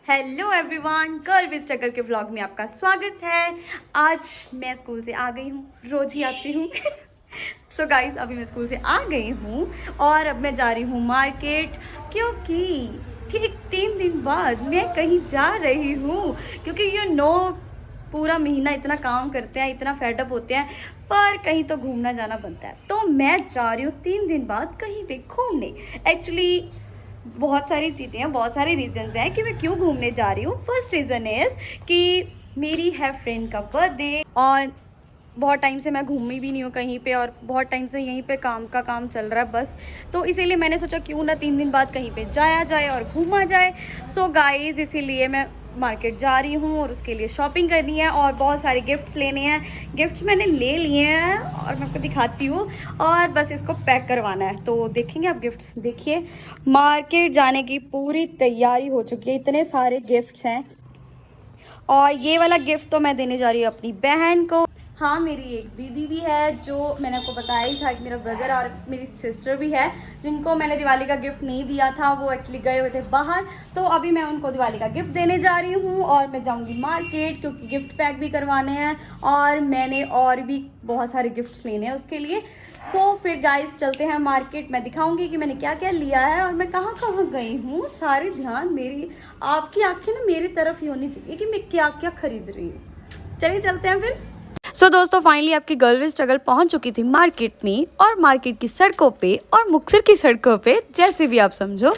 Hello everyone, girl with struggle के vlog में आपका स्वागत है। आज मैं स्कूल से आ गई हूँ, रोज ही आती हूँ। सो गाइस, अभी मैं स्कूल से आ गई हूँ और अब मैं जा रही हूँ मार्केट, क्योंकि ठीक 3 दिन बाद मैं कहीं जा रही हूँ। क्योंकि पूरा महीना इतना काम करते हैं, इतना फेडअप होते हैं, पर कहीं तो घूमना जाना बनता है। तो मैं जा रही हूँ 3 दिन बाद कहीं पे घूमने। एक्चुअली बहुत सारी चीज़ें हैं, बहुत सारे रीजंस हैं कि मैं क्यों घूमने जा रही हूँ। फर्स्ट रीज़न इज़ कि मेरी है फ्रेंड का बर्थडे और बहुत टाइम से मैं घूमी भी नहीं हूँ कहीं पे, और बहुत टाइम से यहीं पे काम चल रहा है बस। तो इसीलिए मैंने सोचा क्यों ना 3 दिन बाद कहीं पे जाया जाए और घूमा जाए। सो गाइज़, इसीलिए मैं मार्केट जा रही हूँ और उसके लिए शॉपिंग करनी है और बहुत सारे गिफ्ट्स लेने हैं। गिफ्ट्स मैंने ले लिए हैं और मैं आपको दिखाती हूँ, और बस इसको पैक करवाना है। तो देखेंगे आप गिफ्ट्स। देखिए, मार्केट जाने की पूरी तैयारी हो चुकी है, इतने सारे गिफ्ट्स हैं। और ये वाला गिफ्ट तो मैं देने जा रही हूँ अपनी बहन को। हाँ, मेरी एक दीदी भी है, जो मैंने आपको बताया ही था कि मेरा ब्रदर और मेरी सिस्टर भी है, जिनको मैंने दिवाली का गिफ्ट नहीं दिया था। वो एक्चुअली गए हुए थे बाहर, तो अभी मैं उनको दिवाली का गिफ्ट देने जा रही हूँ। और मैं जाऊँगी मार्केट, क्योंकि गिफ्ट पैक भी करवाने हैं और मैंने और भी बहुत सारे गिफ्ट्स लेने हैं उसके लिए। सो फिर गाइस, चलते हैं मार्केट। मैं दिखाऊंगी कि मैंने क्या क्या लिया है और मैं कहाँ कहाँ गई हूँ। सारे ध्यान मेरी, आपकी आंखें ना मेरी तरफ ही होनी चाहिए कि मैं क्या क्या खरीद रही हूँ। चलिए चलते हैं फिर। सो दोस्तों, फाइनली आपकी गर्ल विद स्ट्रगल पहुंच चुकी थी मार्केट में, और मार्केट की सड़कों पे और मुक्तसर की सड़कों पे, जैसे भी आप समझो।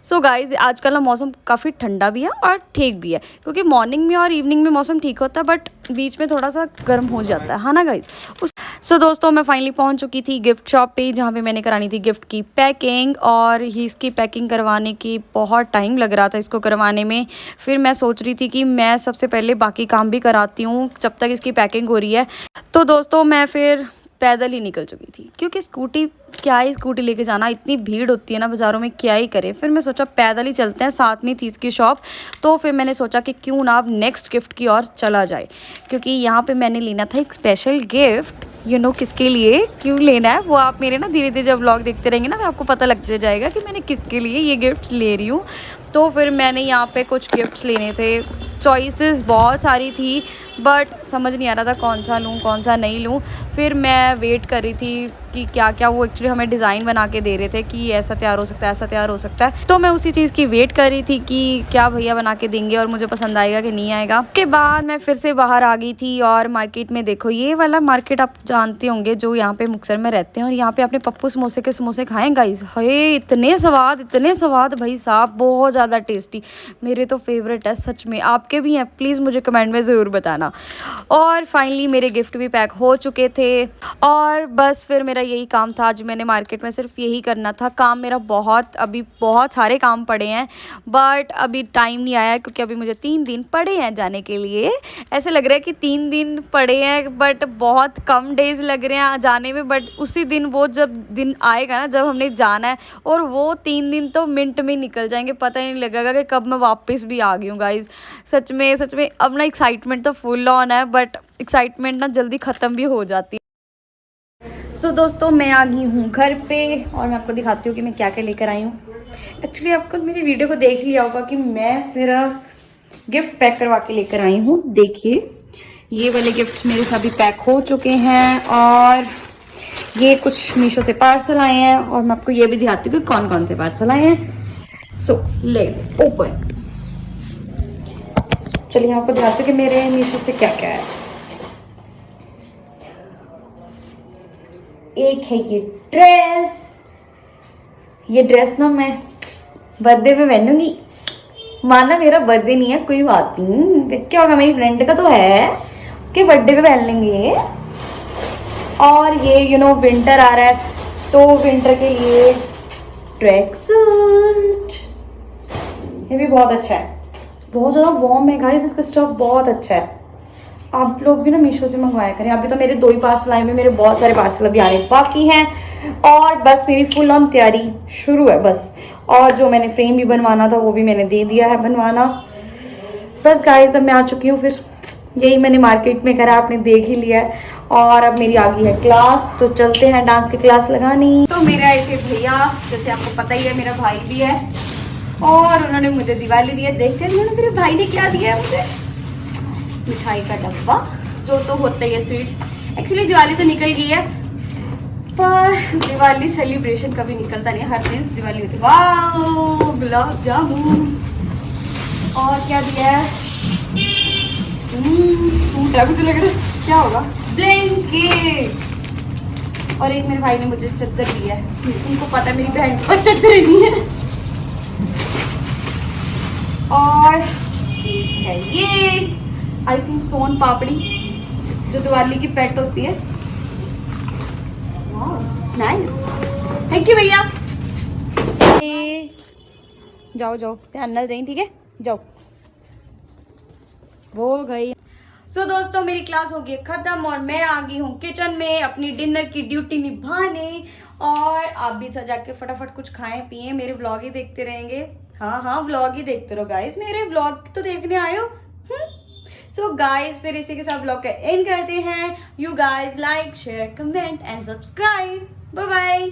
सो गाइज, आजकल ना मौसम काफ़ी ठंडा भी है और ठीक भी है, क्योंकि मॉर्निंग में और इवनिंग में मौसम ठीक होता है, बट बीच में थोड़ा सा गर्म हो जाता है ना गाइज। सो दोस्तों, मैं फाइनली पहुंच चुकी थी गिफ्ट शॉप पे, जहाँ पे मैंने करानी थी गिफ्ट की पैकिंग। और इसकी पैकिंग करवाने की बहुत टाइम लग रहा था इसको करवाने में। फिर मैं सोच रही थी कि मैं सबसे पहले बाकी काम भी कराती हूँ जब तक इसकी पैकिंग हो रही है। तो दोस्तों, मैं फिर पैदल ही निकल चुकी थी, क्योंकि स्कूटी लेके जाना, इतनी भीड़ होती है ना बाज़ारों में, क्या ही करे। फिर मैं सोचा पैदल ही चलते हैं, साथ में थी इसकी शॉप। तो फिर मैंने सोचा कि क्यों ना अब नेक्स्ट गिफ्ट की ओर चला जाए, क्योंकि यहाँ पे मैंने लेना था एक स्पेशल गिफ्ट। किसके लिए, क्यों लेना है, वो आप मेरे ना धीरे धीरे जब व्लॉग देखते रहेंगे ना, आपको पता लगते जाएगा कि मैंने किसके लिए ये गिफ्ट्स ले रही हूँ। तो फिर मैंने यहाँ पे कुछ गिफ्ट्स लेने थे। चॉइसेस बहुत सारी थी, बट समझ नहीं आ रहा था कौन सा लूँ कौन सा नहीं लूँ। फिर मैं वेट कर रही थी कि क्या क्या, वो एक्चुअली हमें डिज़ाइन बना के दे रहे थे कि ऐसा तैयार हो सकता है, ऐसा तैयार हो सकता है। तो मैं उसी चीज़ की वेट कर रही थी कि क्या भैया बना के देंगे और मुझे पसंद आएगा कि नहीं आएगा। उसके बाद मैं फिर से बाहर आ गई थी और मार्केट में, देखो ये वाला मार्केट आप जानते होंगे, जो यहाँ पे मुक्तसर में रहते हैं। और यहाँ पे आपने पप्पू समोसे के समोसे खाएँ गाइस, हे इतने स्वाद भाई साहब, बहुत ज़्यादा टेस्टी। मेरे तो फेवरेट है सच में। आपके भी हैं, प्लीज़ मुझे कमेंट में ज़रूर बताना। और फाइनली मेरे गिफ्ट भी पैक हो चुके थे, और बस फिर मेरा यही काम था। आज मैंने मार्केट में सिर्फ यही करना था। काम मेरा अभी बहुत सारे काम पड़े हैं, बट अभी टाइम नहीं आया, क्योंकि अभी मुझे 3 दिन पड़े हैं जाने के लिए। ऐसे लग रहा है कि 3 दिन पड़े हैं, बट बहुत कम डेज लग रहे हैं जाने में। बट उसी दिन, वो जब दिन आएगा ना जब हमने जाना है, और वो 3 दिन तो मिनट में निकल जाएंगे, पता ही नहीं लगेगा कि कब मैं वापस भी आ गई हूँ गाइज। सच में अब ना एक्साइटमेंट तो फुल ऑन है, बट एक्साइटमेंट ना जल्दी ख़त्म भी हो जाती है। सो दोस्तों, मैं आ गई हूँ घर पे, और मैं आपको दिखाती हूँ कि मैं क्या क्या लेकर आई हूँ। एक्चुअली आपको मेरी वीडियो को देख लिया होगा कि मैं सिर्फ गिफ्ट पैक करवा के लेकर आई हूँ। देखिए, ये वाले गिफ्ट मेरे सभी पैक हो चुके हैं, और ये कुछ मीशो से पार्सल आए हैं, और मैं आपको ये भी दिखाती हूँ कि कौन कौन से पार्सल आए हैं। So let's open. चलिए, मैं आपको दिखाती हूँ कि मेरे मीशो से क्या क्या है। एक है ये ड्रेस ना मैं बर्थडे पे पहनूंगी। माना मेरा बर्थडे नहीं है, कोई बात नहीं, क्या होगा, मेरी फ्रेंड का तो है, उसके बर्थडे पे पहन लेंगे। और ये विंटर आ रहा है, तो विंटर के लिए ट्रैक सूट, ये भी बहुत अच्छा है, बहुत ज़्यादा वार्म है गाइस, इसका स्टफ बहुत अच्छा है। आप लोग भी ना मीशो से मंगवाया करें। अभी तो मेरे 2 ही पार्सल आए हुए, मेरे बहुत सारे पार्सल अभी आने बाकी हैं, और बस मेरी फुल ऑन तैयारी शुरू है बस। और जो मैंने फ्रेम भी बनवाना था वो भी मैंने दे दिया है बनवाना। बस गाइस, अब मैं आ चुकी हूँ। फिर यही मैंने मार्केट में करा, आपने देख ही लिया है। और अब मेरी आ गई है क्लास, तो चलते हैं डांस की क्लास लगानी। तो मेरे आए थे भैया, जैसे आपको पता ही है, मेरा भाई भी है, और उन्होंने मुझे दिवाली दिया। देखते हैं मेरे भाई ने क्या दिया है मुझे, मिठाई का डब्बा, जो तो होता ही है स्वीट्स। एक्चुअली दिवाली तो निकल गई है, पर दिवाली सेलिब्रेशन कभी निकलता नहीं, हर दिन दिवाली होती है। वाह, गुलाब जामुन। और क्या दिया है, सूट है, मुझे लग रहा है क्या होगा, ब्लैंकेट। और एक मेरे भाई ने मुझे चद्दर दिया है, उनको पता है मेरी बहन को चद्दर नहीं है। और है ये आई थिंक सोन पापड़ी, जो दिवाली की पेट होती है। नाइस, थैंक यू भैया। जाओ जाओ, ध्यान ना दें, ठीक है, जाओ। हो गई। सो दोस्तों, मेरी क्लास हो गई खत्म और मैं आ गई हूँ किचन में अपनी डिनर की ड्यूटी निभाने। और आप भी सजा के फटाफट कुछ खाएं पिए, मेरे व्लॉग ही देखते रहेंगे। हाँ, व्लॉग ही देखते रहो गाइस, मेरे व्लॉग तो देखने आए हो। सो गाइस, फिर इसी के साथ व्लॉग का एंड करते हैं। You guys like, share, comment and subscribe. Bye bye.